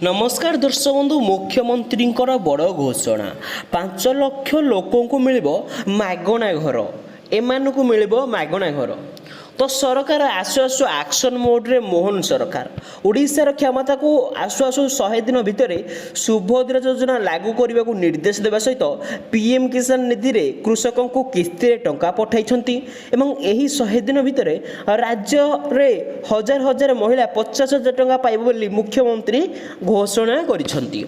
नमस्कार दर्शक बंधु मुख्यमंत्री बड़ घोषणा 5 लाख लोक मिल मागणा घर एमान मिल मागणा घर तो सरकार आसु आसु एक्शन मोड्रे मोहन सरकार ओडिशार क्षमता को आसु आसु 100 दिन भितर सुभद्रा योजना लागू करने को निर्देश देवा सहित पीएम किसान निधि रे कृषकों को किस्ती टंका पठाई एवं 100 दिन भितर राज्य रे हजार हजार महिला 50,000 टंका पाइब बोली मुख्यमंत्री घोषणा करिसेंती।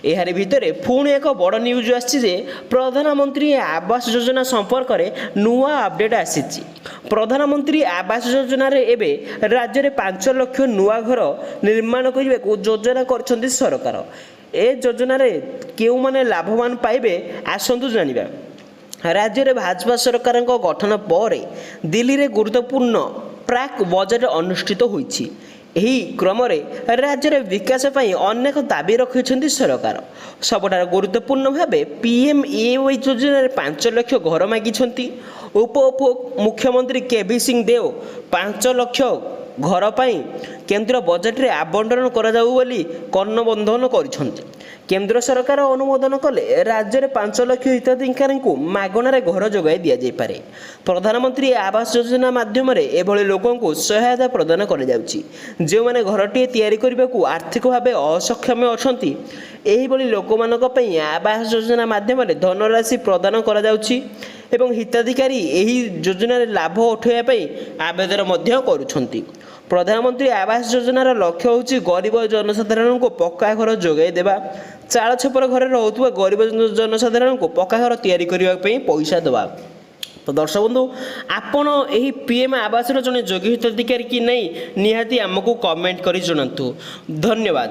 एहारे भितर पुणी एक बड़ न्यूज आछि प्रधानमंत्री आवास योजना संपर्क में नुआ अपडेट आसी। प्रधानमंत्री आवास योजना रे एबे राज्य में 5 लाख नुआ घर निर्माण करने को योजना कर सरकार। ए योजना रे केउ माने लाभवान पाइबे आसंतु जानिबा। राज्य में भाजपा सरकार गठन पर दिल्ली रे गुरुत्वपूर्ण प्राक बजट अनुष्ठित होईछि। एही क्रम राज्य में विकास पई अनेक दाबी रखिछन्ति सरकार। सबठार गुरुत्वपूर्ण भावे पीएमएवाई योजना 5 लाख घर मागिछन्ति। उप मुख्यमंत्री केबी सिंह देव 5 लाख घर पाई केंद्र बजट रे आवंटन करा जाऊ बोली कर्णबंधन करिछन्ति। केंद्र सरकार अनुमोदन कले राज्य में 5 लाख हिताधिकारी को मागणार घर जोगाई दि जाई पारे। प्रधानमंत्री आवास योजना माध्यम एभली लोकों को सहायता प्रदान कर जाउछि। जो माने घरटी तैयारी करने को आर्थिक भाव असक्षम अछंती एहिभली लोकमानक पई आवास योजना माध्यम धनराशि प्रदान करा जाउछि एवं हिताधिकारी एही योजना लाभ उठाइबा पई आवेदन मध्य करूछंती। प्रधानमंत्री आवास योजनार लक्ष्य होछि गरीब जनसाधारण को पक्का घर जोगाई देबा। चाल छपर घर रहउतबा गरीब जनसाधारण को पक्का घर तैयारी करबा पई पैसा देबा। तो दर्शक बंधु आपण एही पीएम आवास जने योग्य हिताधिकारी कि नहीं निहाती आमको कमेंट करी जणातु। धन्यवाद।